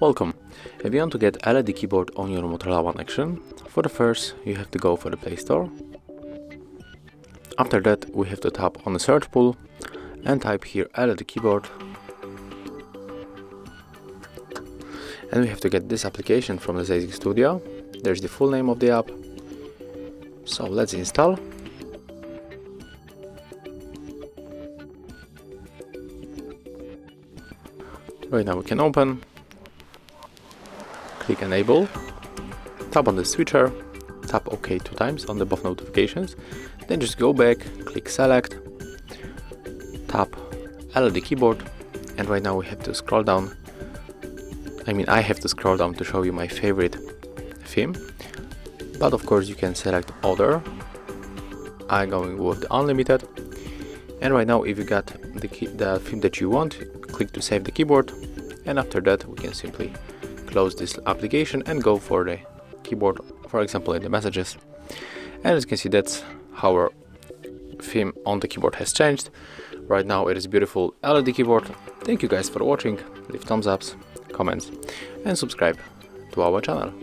Welcome. If you want to get LED keyboard on your Motorola One Action, for the first you have to go for the Play Store. After that we have to tap on the search pool and type here LED keyboard. And we have to get this application from the Basic Studio. There's the full name of the app. So let's install. Right now we can open. Click enable, tap on the switcher, tap OK 2 times on the both notifications, then just go back, click select, tap LED keyboard, and right now we have to scroll down. I have to scroll down to show you my favorite theme, but of course you can select other. I'm going with the unlimited, and right now if you got the theme that you want, click to save the keyboard, and after that we can simply close this application and go for the keyboard, for example in the messages. And as you can see, that's how our theme on the keyboard has changed. Right now it is a beautiful LED keyboard. Thank you guys for watching. Leave thumbs ups, comments and subscribe to our channel.